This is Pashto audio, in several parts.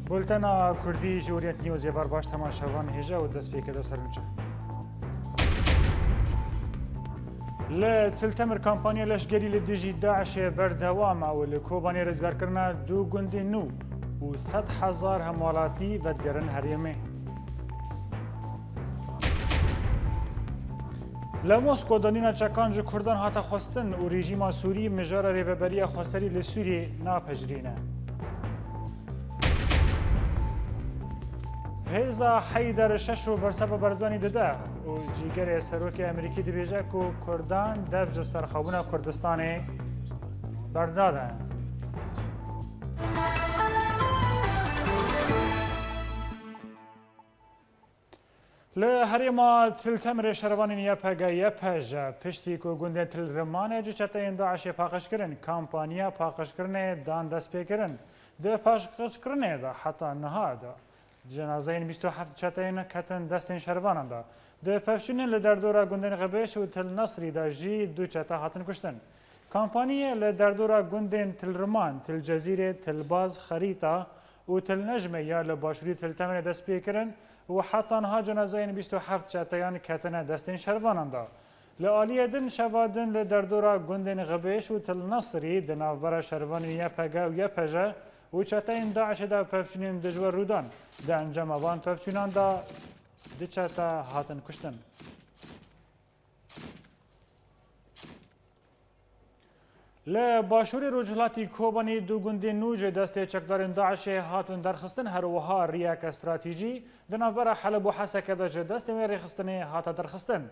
بولتنا کردی جوریت نیوز یه بار باش تماشاوان هجا و دست پیکده سرنجه لتلتمر کامپانیا لشگری لدیجی داعش بردوام و لکوبانی رزگار کرنا دو گندی نو و 100,000 هموالاتی ودگرن هریمه لموسکو دانینا چکان جو کردان هاتا خواستن و رژیم سوری مجار ریوبری خواستری لسوری ناپجرینه هیزا حیدر ششو برسبب برزانی دده و جیگر سروک امریکی دیبیجه که کردان دفج سرخوابون کردستان بردادن لهریما تلتمر شروان یپگه یپجه پشتی که گنده تل رمانه جی چطه این داعش پاقش کرن کامپانیا پاقش کرنه دان دست پی کرن ده پاقش کرنه ده حتی نها ده جنازه 27 چتاین کتن دستین شروانان دا ده پفچونین لدردورا گندن غبیش و تل نصری دا جی دو چتا هاتن کشتن کامپانی لدردورا گندن تل رمان تل جزیره تل باز خریطه و تل نجمه یا لباشوری تل تمن دست پی کرن و حتی ها جنازه 27 چتاین کتن دستین شروانان دا لآلیه دن شوادن لدردورا گندن غبیش و تل نصری دنافبرا شروان یپگه و یپجه و چتاین داعش دا پفچونین دجور رودان دا انجام وان پفچونان دا دی چتا هاتن کشتن لباشوری رجلاتی کوبانی دو گندی نوج دست چکدارین داعش هاتن درخستن هر وها ریاک استراتیجی دنافر حلب و حسک دا دست میری خستنی هاتا درخستن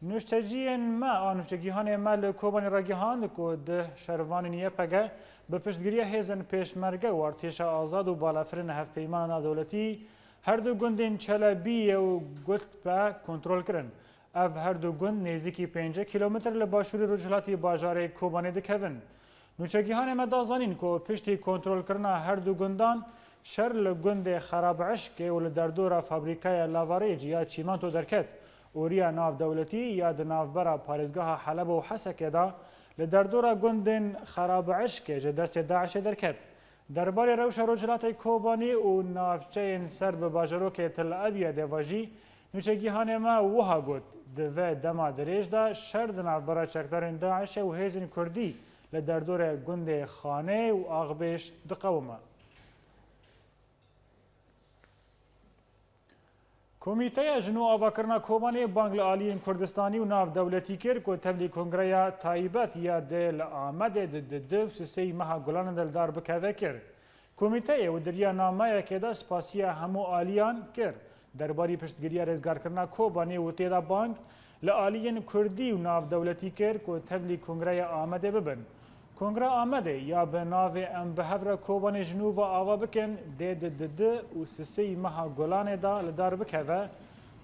نوشتجین ما آنوشتگیهان ما لکوبانی راگیهان که ده شروانی یپگه به پشتگیری هیزن پیشمرگه و ارتش آزاد و بالافرین هفت پیمان دولتی هر دو گندین چلبی و گلت به کنترل کرن. اف هر دو گند نزدیکی 5 کیلومتر لباشوری رجلاتی باجار کوبانی دکهون. نوشتگیهان ما دازانین که پشتی کنترل کرنا هر دو گندان شر لگند خراب عشق و لدردور فابریکای لاواریج یا چیمانتو درکت. اوریا ناف دولتی یا نافبرا پارێزگاها حەلەب و حەسەکێدا لە دەردۆرە گوندên خراپعشکê ji destê Daişê derket. Derbarê rewşa rojhilatê Kobanî û navçeyên ser bi bajarokê Tel Avivê de ve jî nûçegîhanê me wiha got di vê dema dirêj de şer di navbera çekdarên Daişê û hêzên Kurdî li derdorê gundê Xanê û Axbêş diqewime. کمیته جنو آواکرنا کوبانی بانگل آلیین کردستانی و ناف دولتی کر کو تبلی کنگریا تایبت یا دل آمد دو سی ماه گلان دلدار بکوه کر. کمیته و دریا نامه که دا سپاسیا همو آلیان کر. درباری پشتگیری رزگار کرنا کوبانی و تیدا بانگ لآلیین کردی و ناف دولتی کر کو تبلی کنگریا آمده ببن. کنگره آمده یا به ناو ام به هفر کوبان جنوب آوا بکن ده و سی ماه گلان دا لدار بکوه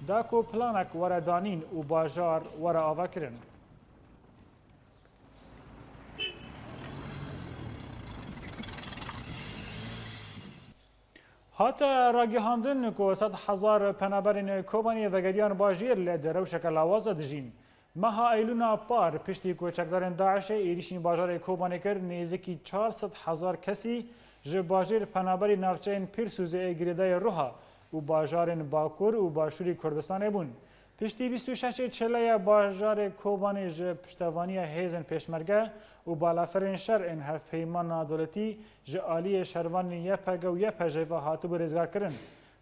دا کو پلانک وره دانین و باجار وره آوا کرن. حتی راگیهاندن که 100,000 پنابرین کوبانی وگریان باجیر لده روشک لاوازه دجین. مها ایلونا پار پشتی کوچکدارن داعش ایریشین باجار کوبانی کر نزدیکی 400,000 کسی ج باجر پنابری ناوچین پیرسوز ایگریدای روها و باجارن باکور و باشوری کردستان بون. پشتی 26 چلیا باجار کوبانی ج پشتوانی هیزن پیشمرگه و بالافرین شر ان هف پیمان دولتی ج آلی شروان یپگه و یپجه و هاتو برزگار کرن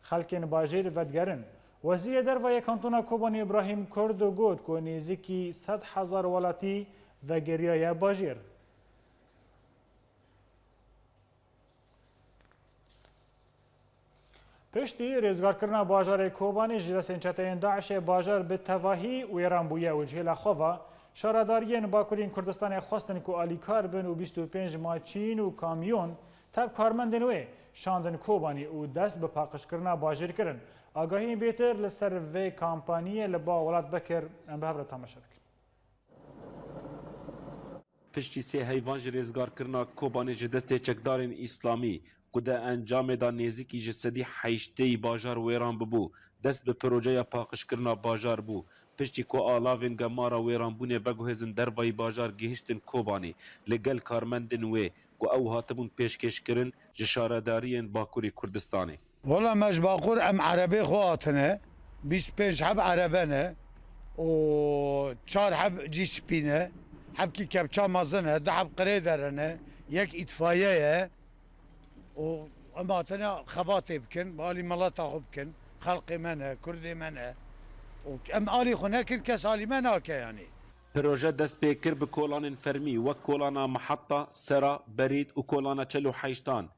خلکن باجر ودگرن. وزیر دروازه کانتونا کوبانی ابراهیم کرد و گفت که نزدیکی 100,000 ولاتی و گریای باجیر. پشتی رزگار کردن باجار کوبانی جلسه چتاین داعش باجار به تواهی و ایران بویه و جهل خواه شارداریان باکورین کردستان خواستن که آلیکار بن و 25 ماچین و کامیون تب کارمندن و شاندن کوبانی و دست به پاکش کردن باجیر کردن. آگاهی بهتر لسر وی کامپانی لبا ولات بکر ام به هفره تماشا بکن. پشتی سه حیوان رزگار کرنا کوبانی جدست چکدارین اسلامی کده انجام دا نزیکی جسدی حیشتی باجار ویران ببو دست به پروژه پاکش کرنا باجار بو پشتی کو آلاوین گمارا ویران بونه بگو هزن دروای باجار گهشتن کوبانی لگل کارمندن وی کو او هاتبون پیشکش کرن جشاردارین باکوری کردستانی والله مش باقور ام عربي خواتنا 25 حب عربانه و 4 حب جيش بينه حب كي كبشا مازنه ده حب قريدرنه يك إطفاية و اما تنا خباطي بكن بالي ملاطا بكن خلقي منه كردي منه ام آلي خونه كل كس آلي منه يعني پروژه دست پیکر به کولان فرمی و کولان محطه سرا برید و کولان چلو حیشتان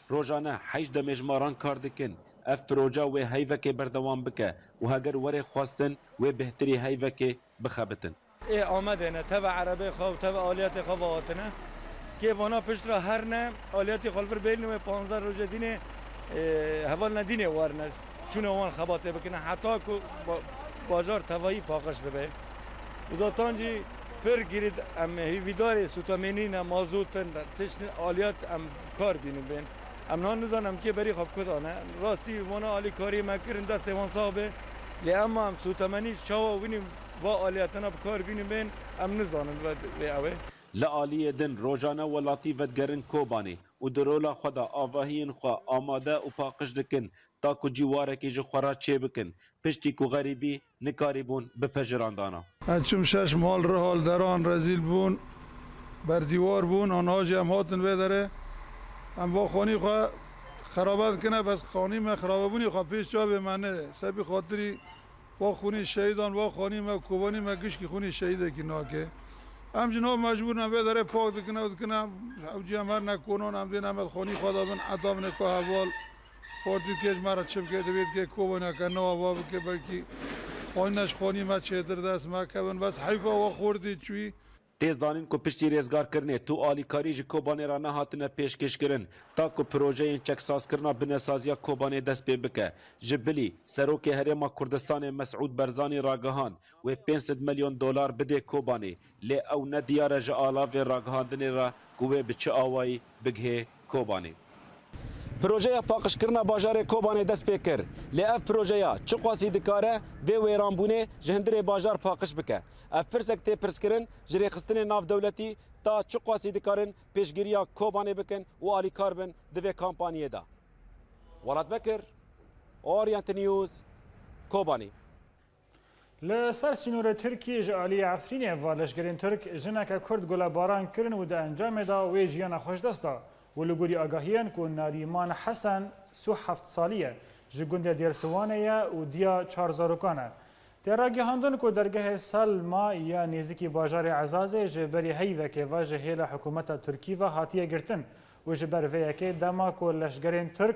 روزانه 8 مجماران کار دکن اف پروژه و هیوکه بردوام بکه و هگر وره خواستن و بهتری هیوکه بخبتن ای آمده نه تبع عربی خواه تبع آلیات خواه واتنه که وانا پشت را هر نه آلیات خالفر بیل نوه 15 روزه دینه حوال ندینه وارنش شونه وان خباته بکنه حتی که بازار توایی پاکش دبه وزاتانجی پر گیرید ام هیویدار سوتامینین مازوتن تشن آلیات ام کار بینو بین ام نان نزانم که بری خواب کدانه راستی وانا آلی کاری مکرن دست وان صاحبه لی اما ام سوتامینی شاوا وینیم و آلیاتنا بکار بینو بین ام نزانم و اوه لآلیه دن روزانه ولاتی ودگرن کوبانی و درولا خدا آواهین خوا آماده و پاکش دکن تا کو جواره که جخورا چه بکن پشتی کو غریبی نکاری بون بپجراندانا چون شش مال رهال دران رزیل بون بر دیوار بون آنها جمع هاتن بداره ام با خانی خواه خرابت کنه بس خانی ما خرابه بونی خواه پیش جا به منه سبی خاطری با خونی شهیدان با خانی ما کوبانی ما گشکی خونی شهیده که ناکه ام جناب مجبور نم بداره پاک دکنه و دکنه او جمعر نکنون ام دین امد خانی خدا بن عطاب نکو حوال پارتی کش مرا چم که دوید که کوبانی کنه و باب که بلکی خانش خانی ما چهتر دست ما کبن بس حیفا و خوردی چوی تیزانین کو پشتی ریزگار کرنه تو آلیکاری جی کوبانی را نهاتنه پیشکش کرن تا کو پروژه این چکساز کرنا بنسازیا کوبانی دست پی بکه جبلی سروک هرما کردستان مسعود برزانی راگهان و 500 میلیون دلار بده کوبانی لی او ندیار جالاو راگهاندنی را کوه بچه آوایی بگه کوبانی پروژه پاکش کرنا باجار کوبانی دست پی کر لی اف پروژه چه قاسی دکاره و ویرانبونه جهندر باجار پاکش بکه اف پرسک تی پرس کرن جری خستن ناف دولتی تا چه قاسی دکارن پیشگیریا کوبانی بکن و آلی کار بن دوی کامپانیه دا ولاد بکر اورینت نیوز کوبانی لسر سینور ترکی جالی عفرین والشگرین ترک جنک کرد گل باران کرن و ده انجام دا و جیان خوش دستا و لگوری آگاهیان که ناریمان حسن سو 7 سالیه جگونده دیرسوانه و دیا 4 زاروکانه تراگی هندن که درگاه سالما یا نزدیکی بازار عزازه جبری هیوه که واجه هیل حکومت ترکی و هاتیه گرتن و جبر ویه که دما که لشگرین ترک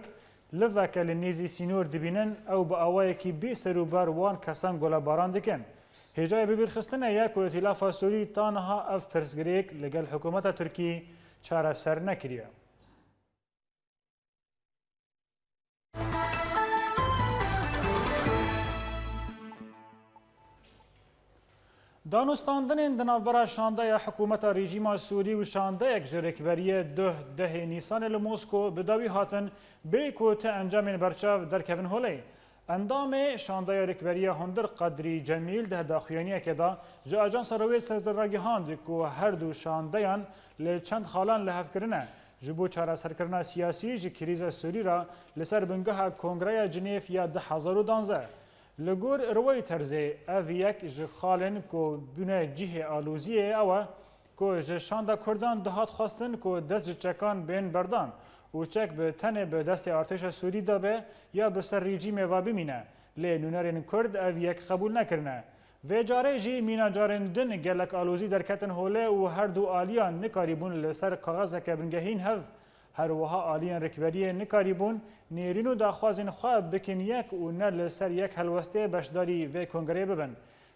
لفه که لنیزی سینور دبینن او با آوائه که بی سروبر وان کسان گل باران دکن. هجای ببیر خستنه یا که اتلاف سوری تانها اف پرسگریک لگل حکومت ترکی چاره سر نکریه. دانستاندن دنابرا شانده حکومت رژیم سوری و شانده یک جرکبری ده نیسان لموسکو بداوی هاتن به کوت انجام برچاو در کفن هولی. اندام شانده رکبری هندر قدری جمیل ده داخویانی که دا جا اجانس رویت راگی هاند که هر دو شاندهان لچند خالان لحف کرنه. جبو چاره سرکرنا سیاسی جی کریز سوری را لسر بنگاه کنگره جنیف یا 2012 لگور روی ترزه او یک جخالن که بونه جیه آلوزیه او که جشانده کردان دهات خواستن که دست چکان بین بردان و چک به تنه به دست ارتش سوری دابه یا به سر رژیم و بمینه لی نونرین کرد او یک قبول نکرنه و جاره جی مینا جارندن گلک آلوزی در کتن هوله و هر دو آلیان نکاریبون لسر کاغذ که بنگهین هف هر وها آلیان رکبری نکاریبون نیرینو داخوازین خواب بکن یک و نه لسر یک هلوسته بشداری و کنگره ببن.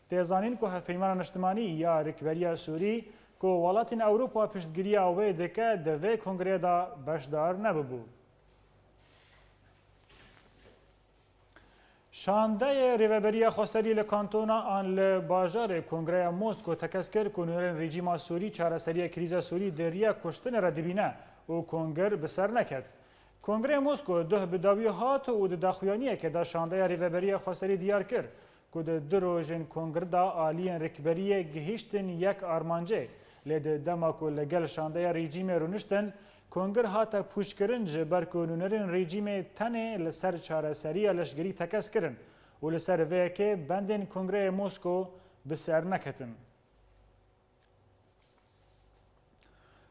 تیزانین که هفیمان اجتماعی یا رکبری سوری که ولاتین اوروپا پشتگیری آوه دکه دوی کنگره دا بشدار نببو. شانده ریوبری خسری لکانتونا آن لباجار کنگره موسکو تکس کرد که نورن رژیم سوری چاره سری کریز سوری دریا کشتن را دبینه و کنگر بسر نکد. کنگره موسکو ده بداوی هات و د داخویانیه که دا شانده ریوبری خسری دیار کر که د دروژن کنگره دا آلین رکبری گهیشتن یک آرمانجه لید دماکو لگل شانده رژیم رونشتن کنگر هاتا پوش کرن جبر کنونرین رژیم تنه لسر چاره سری لشگری تکس کرن و لسر وی که بندن کنگره موسکو بسر نکتن.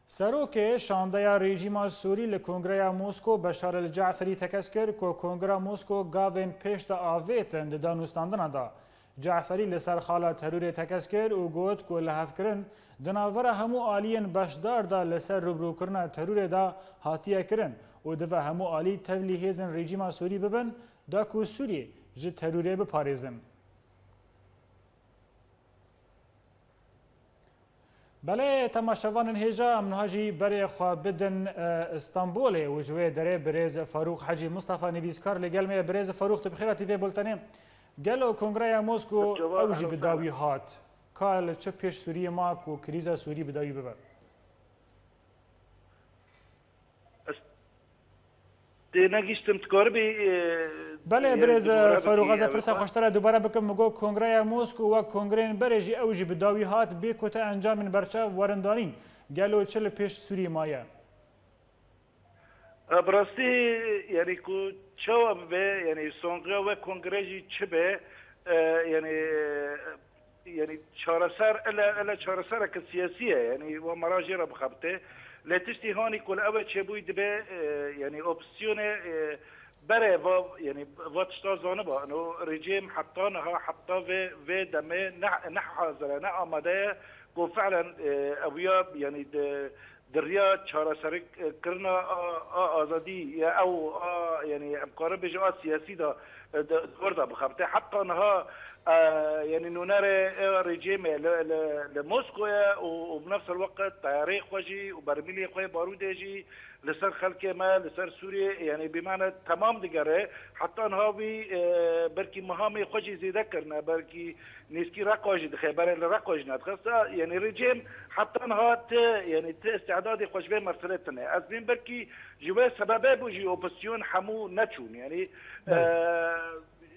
سروک شانده رژیم سوری لکنگره موسکو بشار الجعفری تکس کرد که کنگره موسکو گاوین پیشت آویتن دانوستاندن دا. جعفری لسر خاله ترور تکس کرد و گوت که لحف کرن دناوره همو آلین بشدار دا لسر روبرو کرن ترور دا هاتیه کرن و دوه همو آلی تولی هیزن رژیم سوری ببن دا که سوری جه تروره بپاریزن. بله تماشاوان هجا منهاجی برای خواب بدن استانبول و جوی دره برز فاروق حجی مصطفى نویسکار لگل می برز فاروق تبخیره تیوی بولتنه گلو کنگره موسکو اوجی بداوی هات کال چه پیش سوری ما کو کریزا سوری بداوی ببر نگیشتم تکاربی بله برز فاروق از پرسا خوشتر دوباره بکم مگو کنگره موسکو و کنگره برژی اوجی بداوی هات بی کوتا انجام برچا ورندانین گلو چل پیش سوری مایه براستی یعنی کو چه به یعنی سونگره و کنگره چه به یعنی چهارسر الا چهارسر که سیاسیه یعنی و مراجع را بخبته لتشتي هوني كل أول شيء بيد به يعني أوبسيون برا يعني واتشتا زانبا إنه رجيم حطانها حطا في دمه نح حاضر نح آماده كو فعلا أويا يعني دريا شارع سرك كرنا آزادي أو يعني مقارب بجوات سياسي دا ورده بخبته حتى انها يعني نرى رجيم لموسكو وبنفس الوقت طياري خوجي وبرميلي خوي بارودجي لسر خلق ما لسر سوريا يعني بمعنى تمام دقره حتى انها بركي مهامي خوجي زيدا كرنا بركي نسكي رقاجي دخبر الرقاج نتخصا يعني رجيم حتى انها يعني استعداد خوش به مرسلتنا از بين بركي جوا سبب بوجي اوبسيون حمو نتشون يعني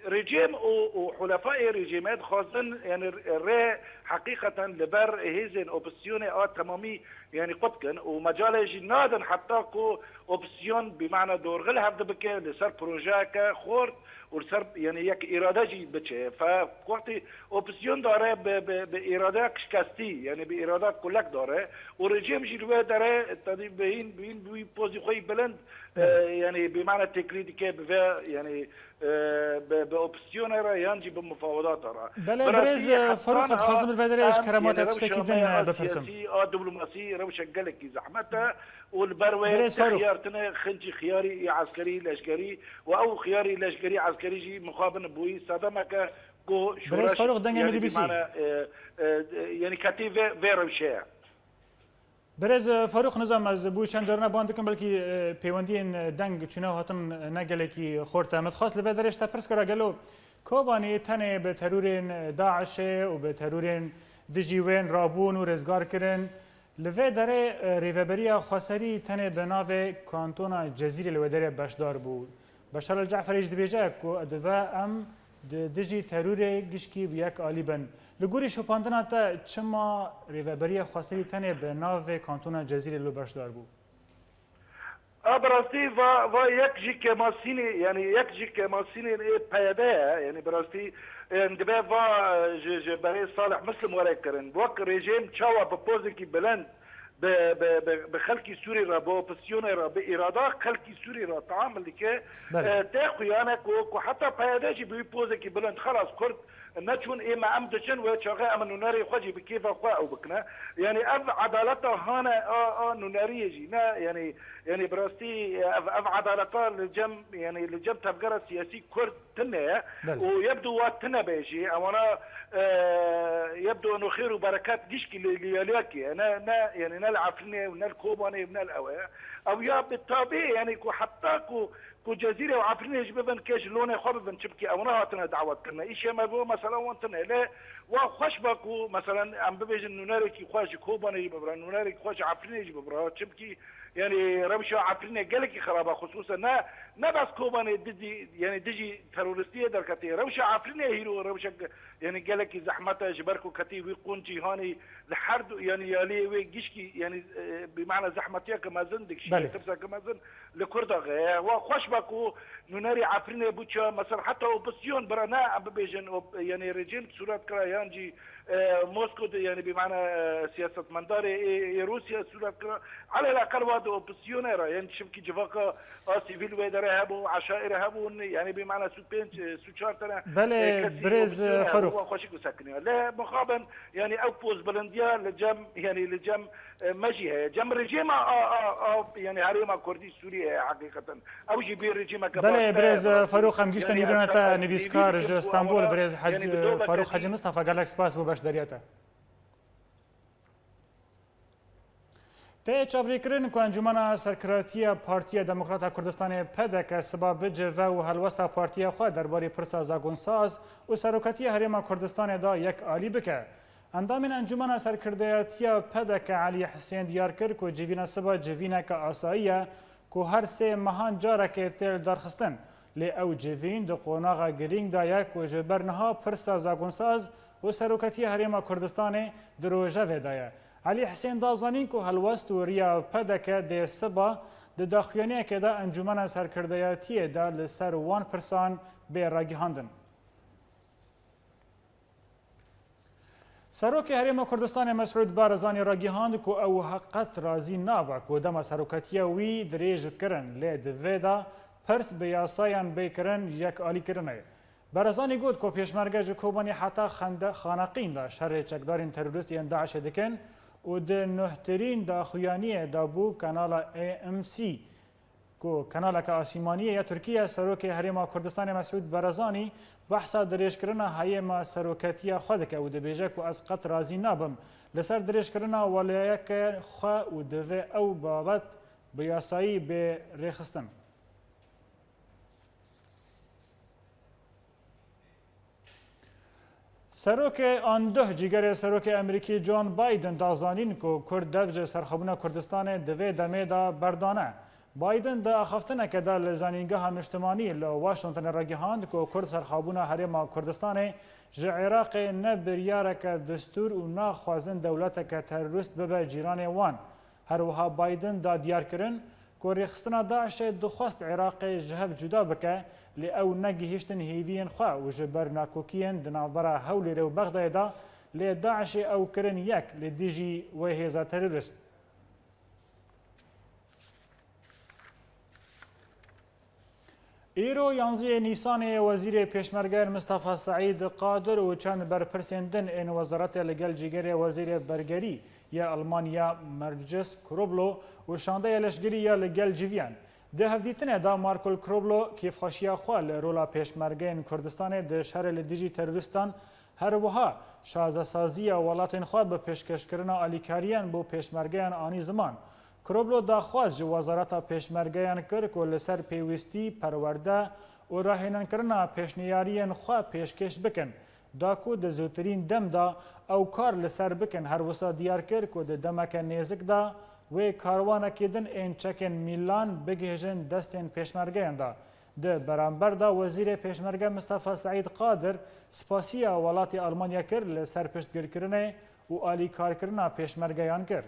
رجيم وحلفاء رجيمات خاصة يعني الرأي حقيقة لبر هيزن اوبسيون تمامي يعني قطكن ومجال جنادا حتى كو اوبسيون بمعنى دور غل هفد بك لسر بروجاكا خورد ولسر يعني يك إرادة جيد بتشي فوقتي اوبسيون داره بإرادة كشكستي يعني بإرادة كلك داره ورجيم جلوه داره تدي بين بوزي خوي بلند يعني بمعنى تكريدي كيف يعني باوبسيون را ينجي بمفاوضات را بله برز فاروق خاصم الفدريش كرامات تشكيدن ببرسم دبلوماسي روش قالك زحمتها والبروي خيارتنا خنجي خياري عسكري لشكري او خياري لشكري عسكري جي مخابن بوي صدمك كو برز فاروق دنگا مدي بيسي يعني كاتي فيروشيا برز فاروق نظام از بو چند جارنا باندکم بلکی پیوندین دنگ چونه هاتم نگله کی خورته متخاص لو درش تا پرس کرا گلو کوبانی تنه به ترورین داعش و به ترورین دجیوین رابون و رزگار کرن لو دره ریوبریا خسری تنه به ناو کانتونا جزیره لو دره بشدار بود بشار الجعفری جدبیجه کو ادوا ام دجی ترور گشکی بیاک آلیبن لگوری شوپاندنا تا چما ریوبری خاصی تنه به ناو کانتونا جزیره لو بردار بود براستی و یک جی کماسینی یعنی یک جی کماسینی پیاده یعنی براستی اندبه و برای صالح مسلم ورای کرن وقت رژیم چاوا بپوزی کی بلند بخلقي سوري را بوبسيون را بإرادة خلقي سوري را تعامل لك تاخيانك وحتى بياداجي بيبوزك بلند خلاص كرد نتشون إيه ما أمدشن وشغاء من نوناري خوجي بكيف أخواء وبكنا يعني أف عدالته هانا نوناري جينا يعني براستي أف عدالته لجم يعني لجم تفجر سياسي كرد تنه ويبدو واتنا بيجي أنا يبدو انه خير وبركات جيشكي ليالياكي انا يعني نلعب فينا ونالكوباني ونالاوى او يا بالطبيعي يعني كو حتى كو جزيره وعفرين جبن كاش لونه خرب نشبكي او نهاتنا دعوات كنا ايش ما بو مثلا وانتنا لا وخشبكو مثلا عم بيجي انه ناركي خواش كوباني ببرا ناركي خواش عفرين جبرا تشبكي يعني روشة عفرينة قالك خرابة خصوصا نا بس كوباني دجي ترورستية در كتي روشة عفرينة هيرو روشة يعني قالك زحمتها جبركو كتي ويقون جيهاني لحرد يعني يالي ويجيشكي يعني بمعنى زحمتها كما زندك شيء تبسا كما زند لكردغ وخوش باكو نوناري عفرينة بوتشا مثلا حتى اوبسيون برانا بيجن يعني رجيم صورات كرايان جي موسكو يعني بمعنى سياسة منداري روسيا صورات كرا على الأقل واد اوبسيونيرا يعني شبكي جفاكا سيفيل ويدر هبو عشائر هبو يعني بمعنى سوتشارتنا بله برز فاروق خوشي ساكنين لا مقابل يعني او بوز بلنديا لجم يعني لجم مجيها جم رجيم يعني هريما كردي سوريا حقيقة او جيبير رجيم بله برز فاروق هم گشتن ایران تا نویسکار استانبول برز حج فاروق حاجی مصطفى قالك سپاس بو باش دریاته ته چاوریکرین کو انجمن سرکراتیه پارتی دموکرات کردستان پدک سبب جوه و هلوستا پارتی خو درباره پرسا زاگونساز و سرکاتی هرم کردستان دا یک عالی بکه اندامین انجمن سرکردیاتیه پدک علی حسین دیارکر کو جوینا سبا جوینا کا آسایه کو هر سه مهان جاره که تل درخستن لی او جوین د قوناغه گرینگ دا یک و جبرنها پرسا زاگونساز و سرکاتی هرم کردستان دروژه ودایه علی حسین دازانین کو هلوست و ریا پدک د سبا د داخویانی که دا انجمن سرکردیاتی دا لسر وان پرسان به راگیهاندن. سروک هرم کردستان مسعود بارزانی راگیهاند کو او حقت رازی نابا کو دما سروکتیه وی دریج کرن لی دویدا پرس به یاسایان بیکرن یک آلی کرنه. بارزانی گفت کو پیشمرگه جکوبانی حتی خانقین دا شر چکدارین تروریستی داعش دکن و د نهترین دا خویانی دا بو کانال AMC کو کانال که آسیمانیه یا ترکیه سروک هرم کردستان مسعود بارزانی بحثا دریش کرنا هایم سروکتیه خود که و دبیجه کو از قط رازی نابم لسر دریش کرنا ولیک خو و دوه او بابت بیاسایی به ریخستن. سروک آن ده جیگر سروک امریکی جان بایدن دازانین کو کرد دوج سرخبونا کردستان دوی دمه دا بردانه. بایدن دا اخفتنه که دا لزانینگاه مجتمعی لواشنطن راگیهاند کو کرد سرخبونا هرم کردستان جه عراق نه بریاره که دستور و نه خوازن دولت که تروریست ببه جیران وان. هر وها بایدن دا دیار کرن کو ریخستنا داعش دخواست عراق جهف جدا بکه لی او نگیهشتن هیوین خواه و جبر ناکوکین دنابرا هولی رو بغداد دا لی داعش او کرن یک لی دیجی و هیزا تروریست. ایرو 11 نیسان وزیر پیشمرگه مصطفی سعید قادر و چند برپرسندن این وزارت لگل جیگر وزیر برگری یا آلمانیا مرجس کروبلو و شانده لشگری یا لگل جیویان. ده هفدیتنه دا مارکل کروبلو کیف خاشیا خواه رولا پیشمرگه کردستان ده شهر لدیجی تروریستان هر وها شازسازی ولاتین خواه به پیشکش کرنا آلیکاریان بو پیشمرگه آنی زمان. کروبلو دا خواست جو وزارت پیشمرگه کرد که لسر پیوستی پرورده و راهنن کرنا پیشنیاریان خواه پیشکش بکن. دا کو د زوترین دم دا او کار لسر بکن هر وسا دیار کرد که د دمک نیزک دا و کاروانه کدن این چکن میلان بگهجن دستین پیشمرگه دا. ده برانبر دا وزیر پیشمرگه مصطفی سعید قادر سپاسی ولات آلمانیا کرد لسر پشتگر کرنه و آلی کار کرنا پیشمرگیان کرد.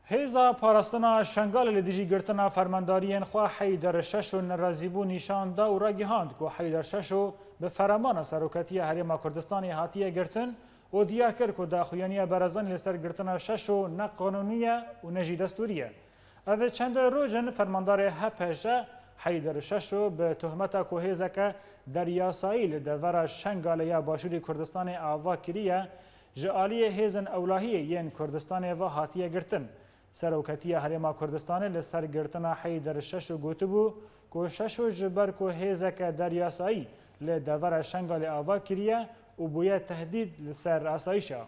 هیزا پاراستنا شنگال لدیجی گرتنا فرماندارین خواه حیدر ششو نرازیبو نشان دا و راگیهاند که حیدر ششو به فرمان سروکتی هرم کردستانی هاتیه گرتن و دیار کرد که داخویانی برزان لسر گرتنا ششو نه قانونیه و نجی دستوریه. اوه چند روزن فرماندار هپشه حیدر ششو به تهمت که هیزا که در یاسایی لدور شنگال یا باشوری کردستان آوا کریه جعالی هیزن اولاهی ین کردستان و هاتیه گرتن. سروکتی هرم کردستان لسر گرتنا حیدر ششو گوتبو که ششو جبر که هیزا که در یاسایی لدور شنگال آوا کریه و بویا تهدید لسر آسایشا.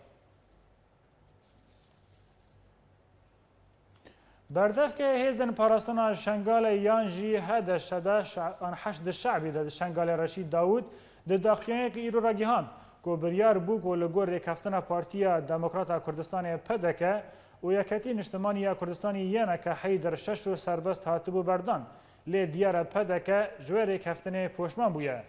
بردف که هیزن پاراستنا شنگال یانجی هد شده آن حشد شعبی ده شنگال رشید داود ده داخلیانه که ایرو راگیهان کو بریار بو کو لگور ریکفتنا پارتیا دموکراتا کردستان پدکه و یکتی نشتمانی کردستانی یعنی که حیدر شش و سربست هاتبو بردان لی دیار پدکه جوه ریکفتن پوشمان بویه.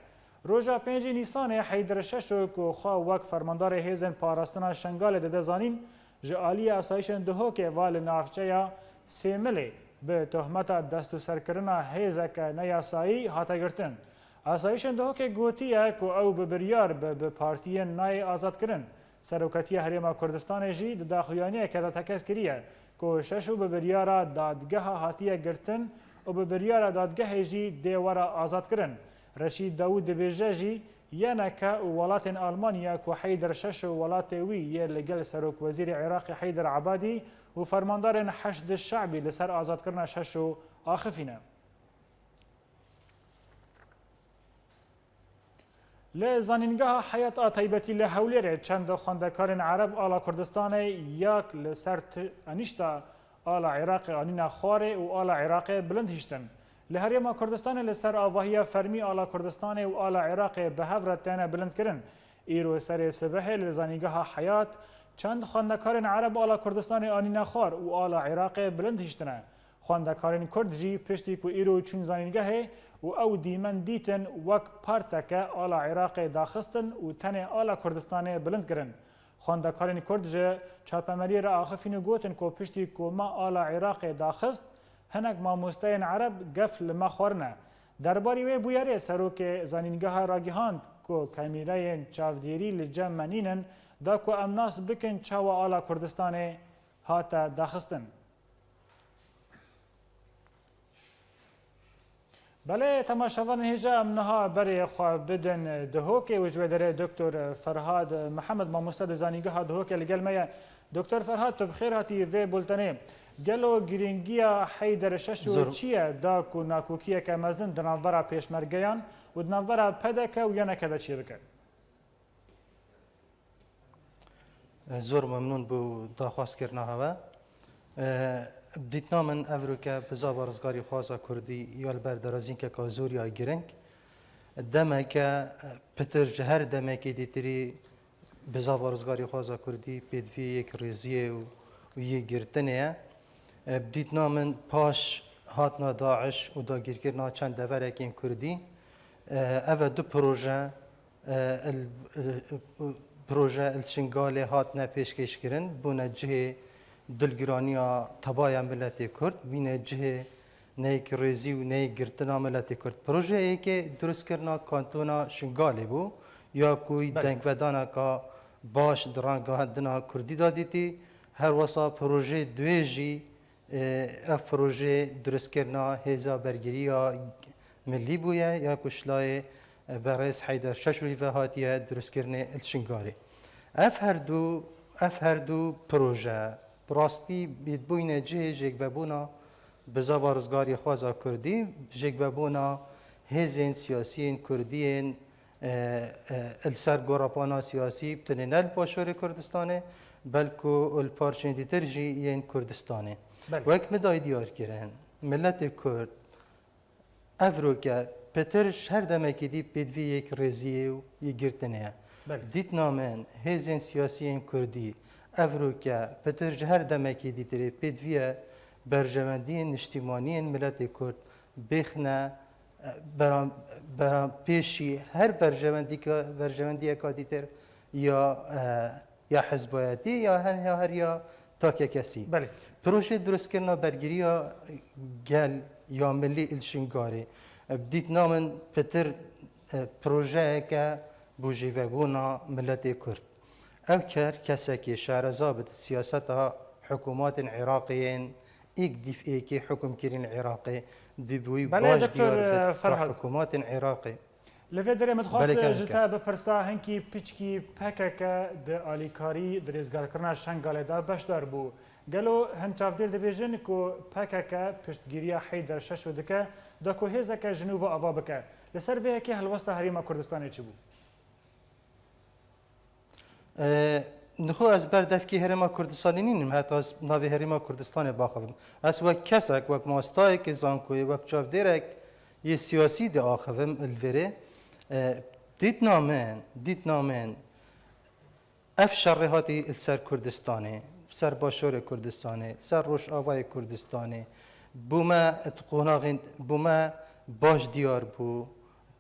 روژا 5 نیسان حیدر شش و که خواه وک فرماندار هیزن پاراستنا شنگال ده زانین جعالی اسایشن دهو که وال نافچه سیملی به تهمت دست و سرکرنا هیزک نیاسایی هاتا گرتن. اسایشن دهو که گوتیه که او ببریار به پارتی نای آزاد کرن. سروکتی هریما کردستان جی داخلیانی که دا تکس کریه که ششو ببریارا دادگاه هاتیه گرتن و ببریارا دادگاه جی دیوارا آزاد کرن. رشید داود بیجه جی یعنی که ولات آلمانیا که حیدر شش ولات وی یه لگل سروک وزیر عراق حیدر عبادی و فرماندار حشد الشعبی لسر آزاد کرنا شش آخفینه. لزانینگاه حیات آتایبتی لحولیره چند خواندکارن عرب آلا کردستان یاک لسر انیشتا آلا عراق آنینا خواره و آلا عراق بلند هشتن. لهریما کردستان لسر آواهی فرمی آلا کردستان و آلا عراق به هفرتانه بلند کرن. ایرو سر سبه لزانینگاه حیات چند خواندکارن عرب آلا کردستان آنینا خوار و آلا عراق بلند هشتنه. خواندکارن کرد جی پشتی که ایرو چون زانینگاه و او دیمن دیتن وک پارتک آلا عراق داخستن و تن آلا کردستان بلند کرن. خواندکارن کرد جه چاپمری را آخفین گوتن که پشتی که ما آلا عراق داخست هنگ ماموستین عرب گفل ما خورنه. درباری وی بویاره سروک زانینگاه راگیهاند که کمیرین چاودیری لجم منینن دا که امناس بکن چاو آلا کردستان هاتا داخستن. بله تماشاوان هجا امنها بری خواه بدن دهوک وجوه داره دکتر فرهاد محمد ماموستا زانینگاه دهوک لگل میا. دکتر فرهاد تو بخیر هاتی وی بولتنه گلو گرینگیا حیدر شش و چیه دا کو ناکوکیه که مزن دنابرا پیشمرگیان و دنابرا پدکه و یعنی که دا چی بکن؟ زور ممنون بو داخواست کرنا هوا. بدیتنا من افرو که بزا وارزگاری خوازا کردی یا البردرازین که کازوری های گرنگ دمه که پتر جهر دمه که دیتری بزا وارزگاری خوازا کردی پیدوی یک ریزیه و یک گرتنه بدیتنا من پاش هاتنا داعش و دا گیرکرنا چند دوره که این کردی اوه دو پروژه الشنگال هاتنا پیشکش کرن بونه جه دلگرانی تبای ملت کرد بینه جه نیک ریزی و نیک گرتنا ملت کرد پروژه ای که درست کرنا کانتونا شنگالی بو یا کوی دنگودانا که باش درانگاه دنا کردی دادیتی هر واسا پروژه دویجی اف پروژه درست کرنا هزا برگری ملی بویه یا کشلای برئیس حیدر ششوی و هاتیه درست کرنه الشنگاری اف هر دو پروژه براستی بیدبوینه جه و بونا بزا وارزگاری خوازا کردی جگ و بونا هزین سیاسیین کردیین السر گوراپانا سیاسی بتنه نل پاشور کردستانه بلکه الپارچین دیتر جی این کردستانه وقت مدای دیار کرن ملت کرد افرو که پترش هر دمه که دی پیدوی یک رزیه و یک گرتنه دیت نامن هزین سیاسیین کردی افرو که پترش هر دمه که دی تری پیدوی برجواندی نشتیمانی ملت کرد بخنه برام پیشی هر برجواندی کادیتر یا حزبایتی یا هر یا تاکه کسی پروژه درست کردن برگیری گل یا ملی الشنگاری بدیت نامن پتر پروژه که بوجی و بونا ملت کرد او کسی که شهرزاد سیاست حکومات عراقیین ایک دفعه که حکم کرین عراقی دبوی باش دیار حکومات عراقی لفه داره متخواست جتا بپرسا هنکی پیچکی پکک ده آلیکاری درزگار کرنا شنگاله دا بشدار بو گلو هنچاف دیل دبیجن که پکک پشتگیری حیدر شش و دکه دا که هزک جنوب آوا بکه لسر ویه که هلوستا حریما کردستانی چی بو؟ نخو از بردف که هرما کردستانی نیم حتی از ناوی هرما کردستان باخویم از وقت کسک وقت ماستای که زانکوی وقت چاف دیرک یه سیاسی ده آخویم الوره دیت نامن اف شرهاتی السر کردستانه سر باشور کردستانه سر روش آوای کردستانه بوما اتقوناغین بوما باش دیار بو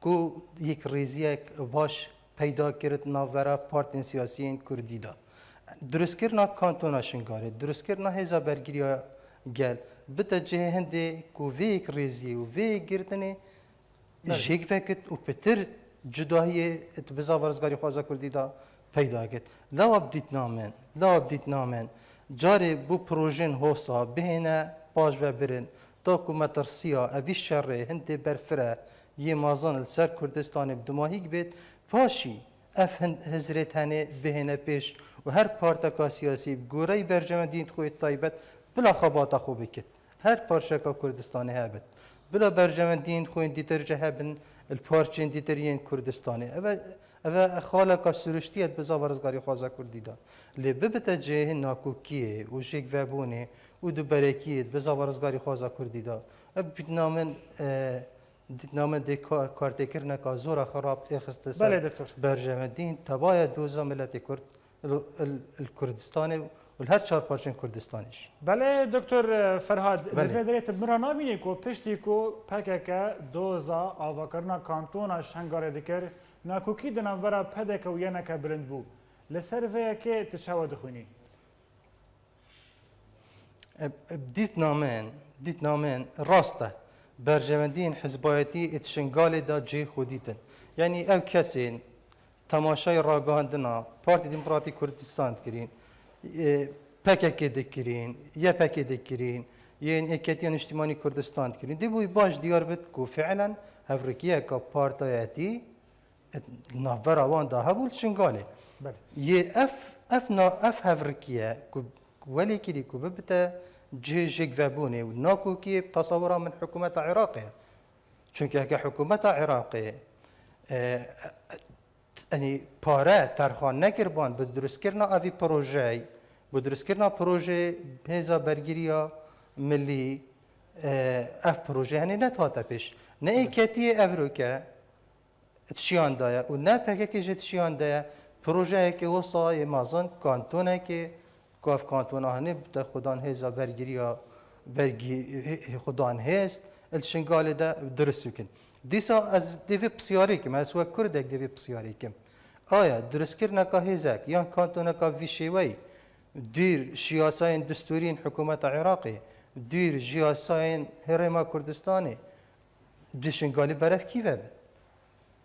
کو یک ریزیک باش پیدا کرد ناورا پارتین سیاسیین کردی دا درست کرنا کانتونا شنگاره درست کرنا هزا برگیریا گل بتا جه هنده کو ویک ریزی و ویک گردنه جیک وقت و پتر جداهی اتبزا ورزگاری خوازا کردی دا پیدا کرد لا بدیت نامن جاری بو پروژن هوسا بهنه باش و برن تا کو مترسیا اوی شره هنده برفره یه مازان السر کردستان بدماهیک بید پاشی اف هزرت هنه بهنه پیش و هر پارتکا سیاسی گوری برجمدین خوی طایبت بلا خباتا خو بکت هر پارچکا کردستانی هبت بلا برجمدین خوی دیترجه هبن الپارچین دیترین کردستانی اوه خالقا سرشتیت بزا ورزگاری خوازا کردی دا لی ببتا جه ناکوکیه و شک وبونه و دو برکیت بزا ورزگاری خوازا کردی دا نام دی کارت کرنه که زور خراب اخسته بله دکتر برجمدین تبای دوزا ملت کرد الکردستان و هر چهار پارچن کردستانش بله دکتر فرهاد بله. لفدریت برا نبینی کو پشتی کو پکک دوزا آواکرنا کانتونا شنگاره دکر ناکوکی دنبرا پدک و ینک بلند بو لسر ویا که تشاو دخونی دیت نامن راسته برجمدین حزبایتی اتشنگال دا جی خودیتن یعنی او کسین تماشای راگاندنا پارتی دموکراتی کردستان کرین پکک دکرین یا پکک دکرین یعنی اکتیان اجتماعی کردستان کرین دی بوی باش دیار بد کو فعلا افریقیا کا پارتایتی نافر آوان دا هبول شنگاله بله یه اف افریقیا کو ولی کلی کو ببتا جيك فابوني وناكو كي تصورها من حكومة عراقية چونك هكا حكومة عراقية يعني بارا ترخان نكربان بدرس كرنا افي بروجي بدرس كرنا بروجي بهزا برگيريا ملي اف بروجي هني نتهاتا بيش نا كتي افروكا تشيان دايا و نا بكاكي جي تشيان دايا بروجي كي وصا يمازن كانتونا كي کاف کانتون آهنی بتا خدان هزا برگیریا خدان هست الشنگال دا درست کن دیسا از دیوی بسیاری کم از وقت کردک دیوی بسیاری کم آیا درست کرنا که هزاک یا کانتون که ویشیوی دیر سیاساین دستورین حکومت عراقی دیر سیاساین هرما کردستانی دی شنگالی برف کی وب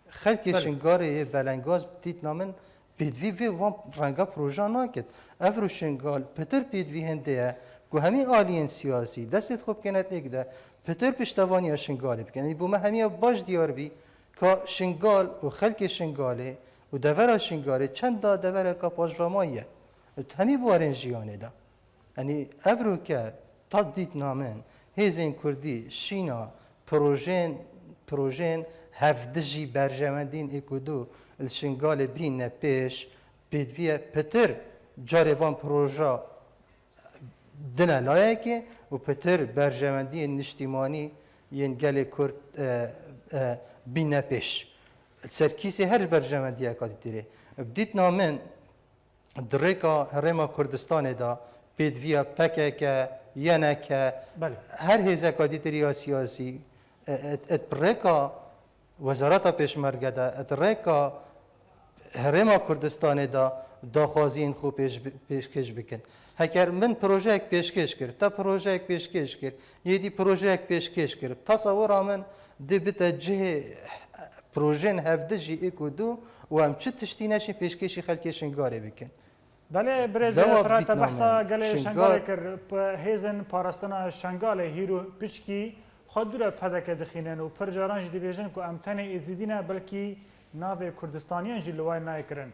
خلک شنگاری بلنگاز دیت نامن پیدوی وی وان رنگا پروژه ناکد افرو شنگال پتر پیدوی هنده گو همی آلین سیاسی دستت خوب کنت نگده پتر پشتوانی شنگالی بکنی بو ما همی باش دیار بی که شنگال و خلک شنگاله و دور شنگاله چند دا دور که پاجراماییه همی بوارن جیانه دا یعنی افرو که تدید نامن هیزین کردی شینا پروژن هفدجی برجمندین اکودو الشنگال بین پیش پیدویه پتر جاریوان پروژه دنه لایکه و پتر برجمندی نشتیمانی ین گل کرد بین پیش سرکیسی هر برجمندی اکادی تیره بدیت نامن دریکا هرما کردستان دا پیدویه پکه که ینه که هر هیز اکادی تیری سیاسی اتبریکا وزارت پیشمرگه دا اتریکا هرما کردستان دا داخوازین خوب پیشکش بکن هکر من پروژه پیشکش کرد تا پروژه پیشکش کرد یه دی پروژه پیشکش کرد تصور من دی بتا جه پروژه هفته جی اکو دو و هم چه تشتینشی پیشکشی خلکی شنگاره بکن بله برز فرات بحثا گله شنگاله کر هیزن پاراستنا شنگاله هیرو پشکی خود دوره پدک دخینن و پر جاران جدی بیجن که امتنه ازیدینه بلکی ناو کردستانیان جی لوای نای کرن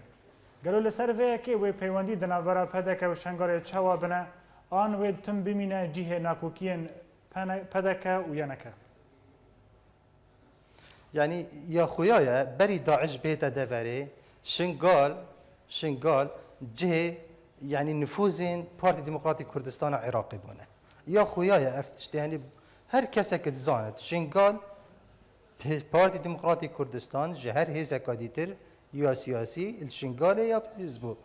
گلو لسر وی که وی پیوندی دناورا پدک و شنگاره چوا بنه آن وی تم بمینه جیه ناکوکین پدک و ینکه یعنی یا خویای بری داعش بیت دوره شنگال جه یعنی نفوذین پارتی دموکراتی کردستان عراقی بونه یا خویای افتشته یعنی هر کسی که زاند شنگال پارتی دموکراتی کردستان جهر هیز اکادیتر یا سیاسی الشنگال یا حزبو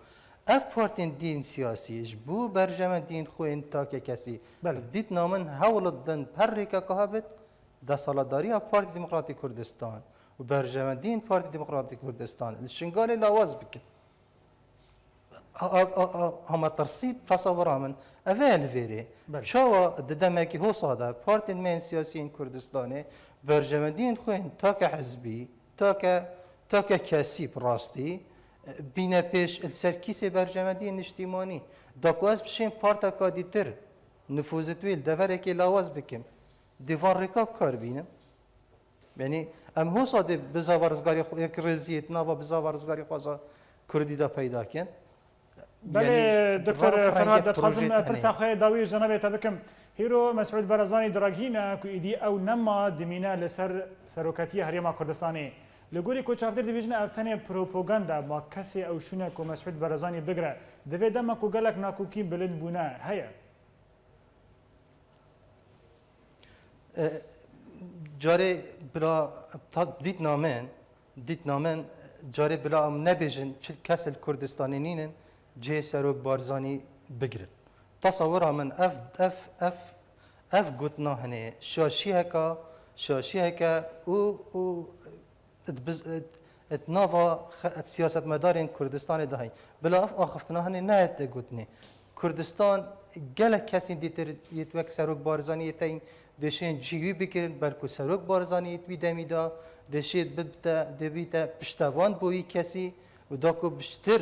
اف پارتین دین سیاسیش بو برجمه دین خوین تا که کسی بله. دیت نامن هولد دن پر ریکا که هبت دا سالداری پارتی دموکراتی کردستان و برجمه دین پارتی دموکراتی کردستان الشنگال لاواز بکن هما ترسيب تصور من أفعل فيري بله. شو دمكي هو صادا بارتين من سياسيين كردستاني برجمدين خوين تاكا حزبي تاكا كاسي براستي بينا بيش السركيسي برجمدين اجتماعي داكواز بشين بارتا كاديتر نفوذ تويل دفركي لاواز بكم ديفان ركاب كار بينم يعني ام هو صادي بزاور رزقاري يك رزيت نافا بزاور رزقاري خوازا كردي دا پیدا كن بله دکتر فرهاد پروژه دخازم پرسا خواهی داوی جنابه تبکم هیرو مسعود برزانی دراغینا که ایدی او نما دمینه لسر سروکتی هریما کردستانی لگوری کو چافتر دیویژن افتنی پروپاگاندا ما کسی او شونه کو مسعود برزانی بگره دوی دما کو گلک ناکوکی بلند بونه هيا جاره بلا دیت نامن جاره بلا ام نبیجن چه کسل کردستانی نینن جه سروک بارزانی بگرن تصور من اف گوتنا هنه شاشی هکا او اتنافا سیاست مدارین کردستان دهی بلا اف آخفتنا هنه نه گوتنی کردستان گله کسی دیتر یتوک سروک بارزانی یتین دشین جیوی بکرن برکو سروک بارزانی یتوی دمیدا دشید دبیتا پشتوان بوی کسی و داکو بشتر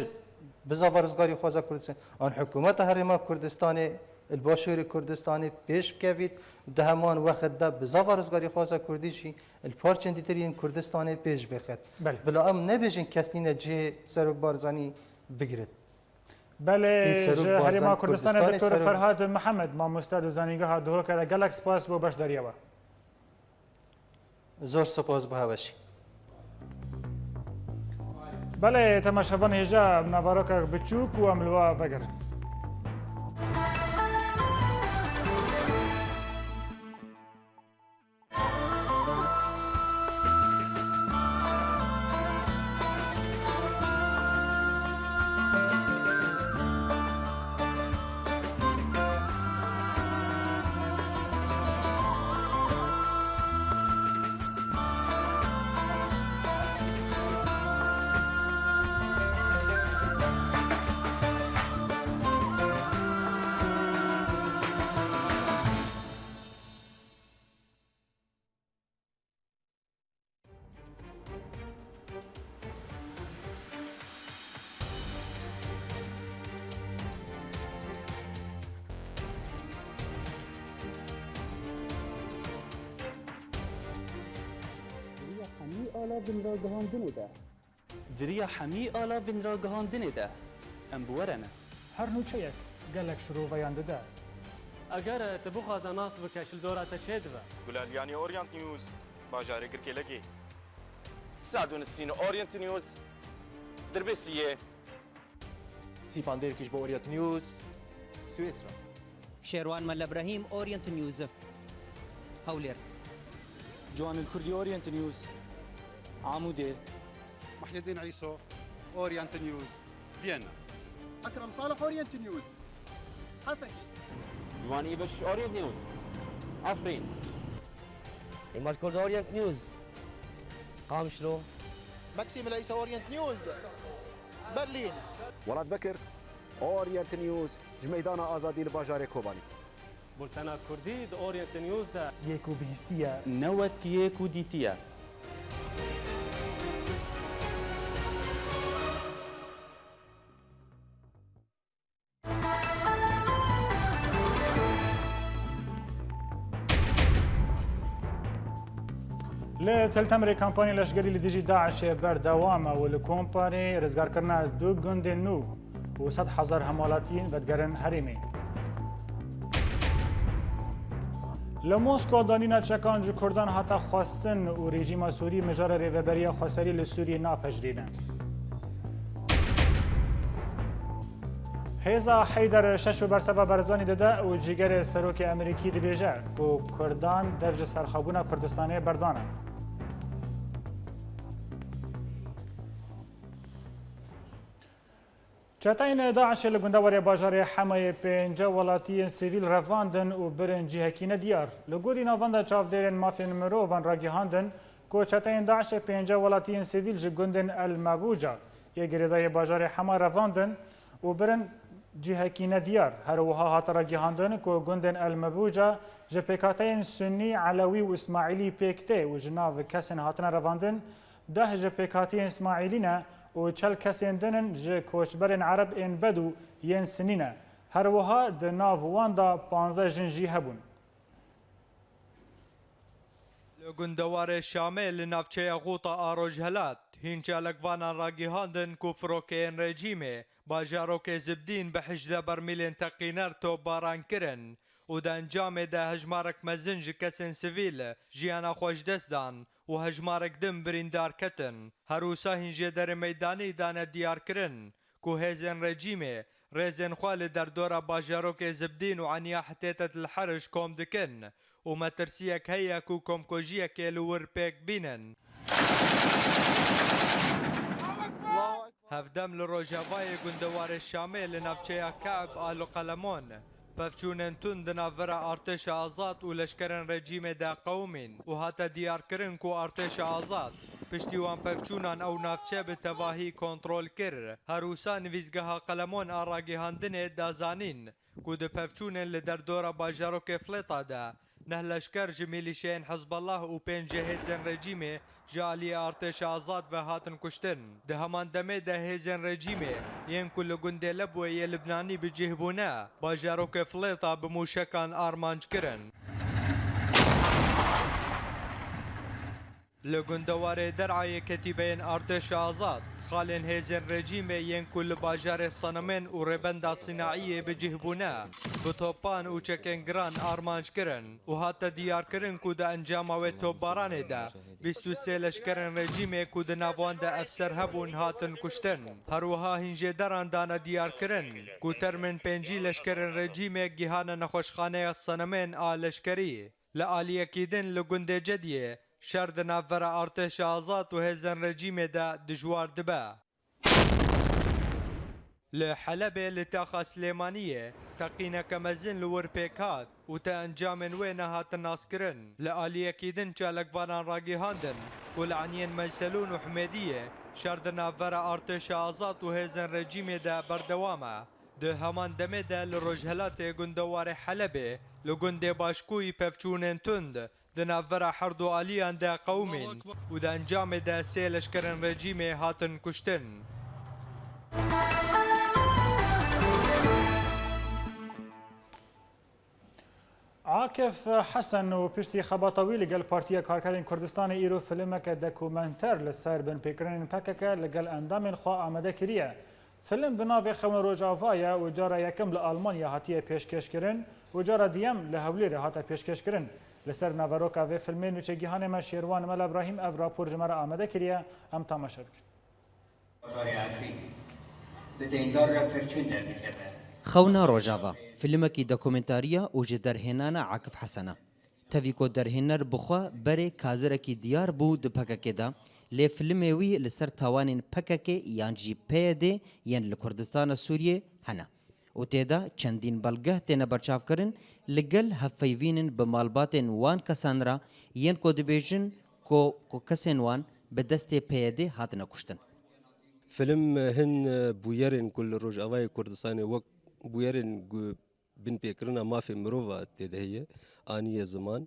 بزاف رزقاري خوازا كردستان ان حكومت هرما كردستان الباشور كردستاني بيش بكفيت دهمان وقت ده بزاف رزقاري خوازا كرديشي البارچن ديترين كردستاني بيش بخت بلا ام نبيجن كاستينا جه سروك بارزاني بگرد بله هریما کردستان دکتر فرهاد محمد ما مستعد زنیگاه دو کرده گلک سپاس بو باش دریابا زور سپاس به هوشی بله تماشاوان هجا نواراک بچوک و عملوا وگر دریا حمی آلا وین را گهاندنه ده ام بورنه هر نوچه یک گلک شروع ویانده ده اگر تبخواز ناس بکشل دورات چه دو گلالیانی اورینت نیوز باجاره کرکی لگی سعدون السين اورينت نيوز دربسيه سيفاندير كيش بأورينت نيوز سويسرا شيروان مال ابراهيم اورينت نيوز هولير جوان الكردي اورينت نيوز عمودي محي الدين عيسو اورينت نيوز فيينا اكرم صالح اورينت نيوز حسكي جوان ايبش اورينت نيوز عفرين إيمار كورد اورينت نيوز قامشلو ماكسيم العيسى اورينت نيوز برلين ولاد بكر اورينت نيوز جميدان آزادي الباجار كوباني بولتانا كردي اورينت نيوز ده يكو بهستيا نوت يكو ديتيا لتلتمري كامباني لشقري لديجي داعش بردوام والكومباني رزقار كرنا دو گوندن نو و 100,000 همالاتين بدگرن هريمي لموسكو دانينا چکان جو کردان هاتا خواستن و رژیم سوری مجار ریوبریا خواستری لسوری ناپجرینن هیزا حیدر ششو برسبا برزانی داده و جیگر سروک امریکی دبیجه که کردان درج سرخابون کردستانی بردانه چتاین داعش لگندواری باجار حمای پنج ولاتی سیویل رواندن و برن جهکین دیار لگوری نواند چافدرین مافین مرو وان راگیهاندن کو چتاین داعش پنج ولاتی سیویل جگندن المبوجا یگریدای باجار حما رواندن و برن جهکین دیار هر وها هات راگیهاندن کو گندن المبوجا جپیکاتین سنی علوی و اسماعیلی پیکته و جناو کسن هاتن رواندن ده جپیکاتین اسماعیلینا و چل کسین دنن جه کوچبرین عرب این بدو ین سنینه هر وها ده ناو واندا 15 جنجی هبون. لگندوار شامل نافچه غوطا آروج هلات هینچا لگوانا راگیهاندن کفروکین رژیمه باجاروک زبدین به 18 برمیلین تقینر تو باران کرن و ده انجام ده هجمارک مزنج کسین سویل جیانا خوش دست دان و هجمارک دم بریندار کتن هروسا هنجه در میدانی دانه دیار کرن که هزن رژیمه رزن خوال در دورا باجاروک زبدین و عنیا حتیتت الحرش کم دکن و مترسیک هیا کو کم کجیه که لور پیک بینن هفدم لروجاوای گندوار شامل نافچه کعب آلو قلمون پفچونن تون دنافرا ارتش آزاد و لشکرن رژیم دا قومین و هاتا دیار کرن کو ارتش آزاد پشتیوان پفچونان او نافچه به تواهی کنترول کر هروسا نویزگاه قلمون آراگی هاندن دازانین کو ده پفچونن لدر دورا باجاروک فلیطا دا نه لشکر جمیلیشین حزب الله و پین جهزن رژیم جالی ارتش آزاد و هاتن کشتن ده همان دمه ده هزن رژیمه ین کل گنده لبوه ی لبنانی بجهبونه باجاروک فلیطا بموشکان آرمانج کرن لگندوار درعای کتیبین ارتش آزاد خالن هزن رژیم ین کل باجار صنمن و ربندا صناعیه بجهبونه بطوپان و چکنگران آرمانج کرن و حتی دیار کرن که ده انجام و توبارانه ده 23 لشکرن رژیم که ده ناوان ده افسر هبون هاتن کشتن هروها هنجه دران دانه دیار کرن که ترمن 5 لشکرن رژیم گیهان نخوشخانه صنمن لشکری لآلیه کیدن لگنده جدیه شرد نافرا ارتش آزاد و هزن رژیم ده دجوار دبا لحلب لتاخا سليمانية تقينا كمزن لور بيكات وتا انجامن وين هات الناسكرن لآلية كيدن شالك بانان راقي هاندن ولعنين مجسلون وحميدية شرد نافرا ارتش آزاد و هزن رژیم ده بردوامه ده همان دمه ده لرجهلات گندوار حلبه لگنده باشکوی پفچونن تند ده نافرا حردو آلیان ده قومین و ده انجام ده سه لشکرن رژیم هاتن کشتن عاكف حسن و پشتی خباطوی لگل پارتیا کارکردین کردستان ایرو فیلمک دکومنتر لسر بن پیکرین پکک لگل اندام خوا آمده کریه فیلم بناوی خون روجاوایا و جارا یکم لآلمانیا هاتیه پیشکش کرن و جارا دیم لهولی هاتا پیشکش کرن لسر ناوروکا و فیلمی نوچه گیهان ما شیروان مل ابراهیم اف راپور جمره آمده کریه ام تماشا بکن خونا روجاوا فيلمكي دوكومنتاريا وجه درهنانا عاكف حسنه تفيكو درهنر بخوا بري كازركي ديار بو دبككدا لي فيلموي لسر توانين بككي يانجي بيدي ين لكردستان سوريا هنا وتيدا چندين بلگه تينا برچاف کرن لگل هفيوينن بمالباتن وان كسانرا ين كو دبيجن كو كسين وان بدست بيدي هاتنا كشتن فيلم هن بويرن كل روج اواي كردستاني وقت بويرن بن بيكرنا ما في مروفا تدهيه انيه زمان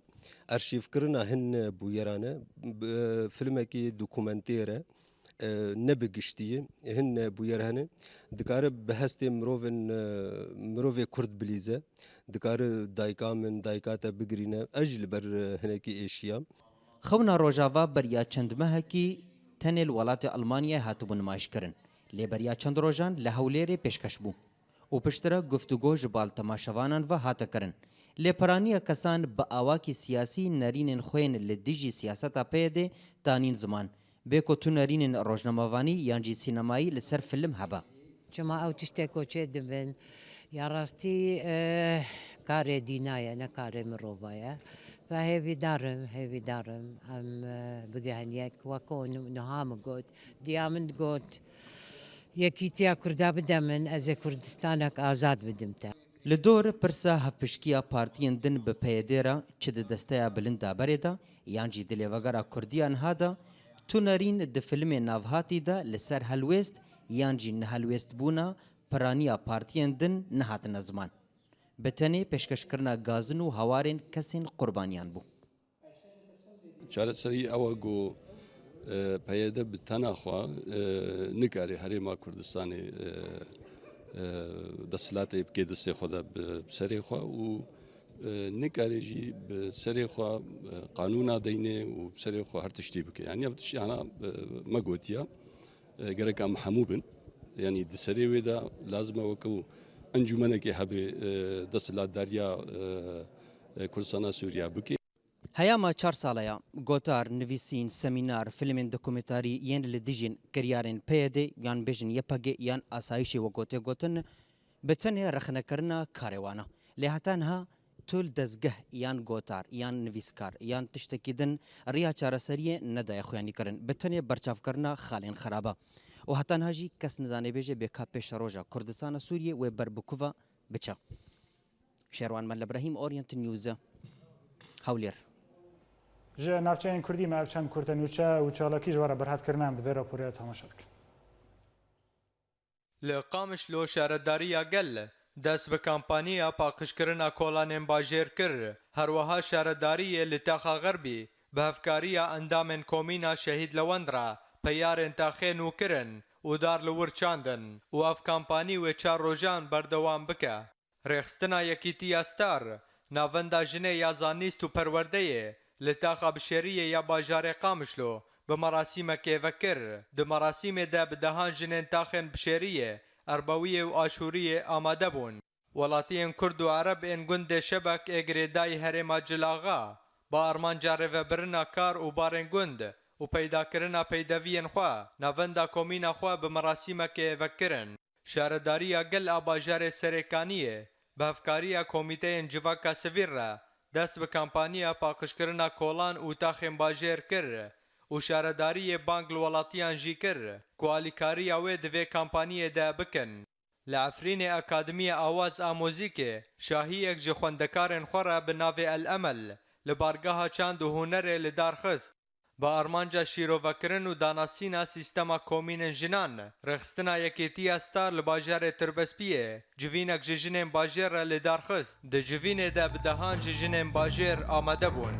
ارشيف كرنا هن بويرانه فيلمكي دوكومنتيره نبقشتيه هن بويرهنه دكار بهستي مروفي كرد بليزه دكار دايكا من دايكاتا بقرينا اجل بر هناكي ايشيا خونا روجاوا بريا چند مهكي تنل ولات المانيا هاتبون نمایش کرن لبریا چند روزان لهوليري پیشکش بو و پشتره گفتگو جبال تماشوانان و هاته کرن لپرانی کسان با آواکی سیاسی نرین خوین لدیجی سیاستا پیده تانین زمان بکو تو نرین روزنامه‌وانی یانجی سینمایی لسر فیلم هبا جماعه او تشتكو دبن يا راستي كاري دينايا انا كاري مروبايا فهيفي دارم ام بقهنيك وكون نهام قوت ديامن قوت یەکیتیا کووردا بدەمن ئەزێ کوردستانێک ئازاد بدمتە. li dor pirsa hevpişkiya partiyên din bi peyedêra çi di desteya bilinda berê da yan jî di lêvegera Kurdiyan hada tunerîn di filmê navhatî de li ser helwêst yan jî nehelwêstbûna piraniya partiyên din nehatine ziman. Bi tenê pêşkêşkirina gazin û hawarên kesên qurbaniyan bû. Çareserî ew got peyede bi tena xwe nikare Herêma Kurdistanê desthilatê bike destê xwe de bi serê xwe û nikare jî bi serê xwe qanûna deynê û bi serê xwe her tiştî bike. Yani ev tiştî hena me gotiya gerek em hemû bin. Yani di serê wê de lazim e wekû encûmenekê hebe desthilatdariya Kurdistana Sûriya bike. Heyama 4 salaya gotar, nivîsîn, semînar, filmên dokumentarî yên li dijîn kiryarên PYD yan bêjin YPG yan asayişê we gotê gotin bi tenê rexnekirina karêwana. Lê hetanha tul dezgeh yan gotar yan nivîskar yan tiştekî din riya çareseriyê nedaye xweyanîkirin bi tenê berçavkirina xalên xeraba. û hetanha jî kes nizanê bêje bêka pêşa roja Kurdistana Sûriyê wê ber bi kuva biçe. Şerwan Mel İbrahîm, Orient News, Hewlêr. Ji navçeyên Kurdî me ev çend kurtenûçe û çalakî ji wara berhevkirinan bi vê raporê temaşa dikin. Li Qamişlo şaredariya gel dest bi kampanyaya paqijkirina kolanên bajêr kir. Herwiha şaredariyê li Taxa Xerbî bi hevkariya endamên komîna Şehîd Lewendra peyarên taxê nû kirin û dar li wir çandin û ev kampanî wê 4 rojan berdewam bike. Rêxistina Yekîtiya Star navenda jinê ya zanîst û perwerdeyê li Taxa Bişêriyê ya bajarê Qamişlo bi merasîmekê vekir. Di merasîmê de bi dehan jinên taxên Bişêriyê, Erbawiyê û Aşûriyê amade bûn. Welatiyên Kurd û Ereb ên gundê Şebek ê girêdayî Herêma Cilaxa ba armanca rêvebirina kar û barên gund û peydakirina peydeviyên xwe navenda komîna xwe bi merasîmekê vekirin. Şaredariya gel a bajarê Serêkaniyê bi hevkariya komîteyên civaka sivîl re dest bi kampanyaya paqijkirina kolan û taxên bajêr kir û şaredariyê bang li welatiyan jî kir ku alîkariya wê di vê kampanyayê de bikin. Li Efrînê Akademiya Awaz a Mûzîkê şahiyek ji xwendekarên xwe re bi navê El Emel li bargeha çand û hunerê li dar xist. Bi armanca şîrovekirin û danasîna sîstema komînên jinan, rêxistina Yekîtiya Star li bajarê Tirbespiyê civînek ji jinên bajêr re li dar xist. Di civînê de bi dehan ji jinên bajêr amade bûn.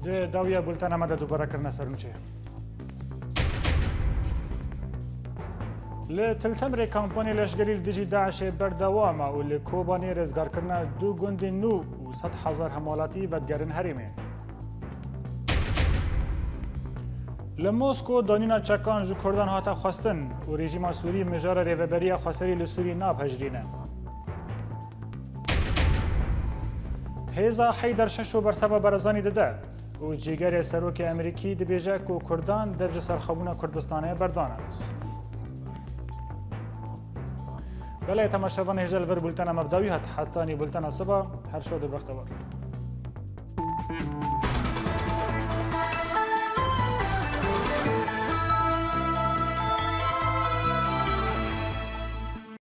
Di dawiya bultena me de duberekirina sernûçê. Li Tiltemirê kampanî leşgerî li dijî Daişê berdewam e û li Kobanî rêzgarkirina 2 gundên nû û 100,000 hemalatî vedigerin herêmê. Li Mosko danîna çekan ji Kurdan hate xwestin û rejîma Sûrî mijara rêveberiya xweserî li Sûrî napejirîne. Hêza Heyder Şeşo berseva Barzanî dide û cîgerê serokê Amerîkî dibêje ku Kurdan dev ji serxebûna Kurdistanê berdan e. Belê temaşevan hêja li vir bultena me bi dawî hat hetanî bultena siba her şo di bextewar.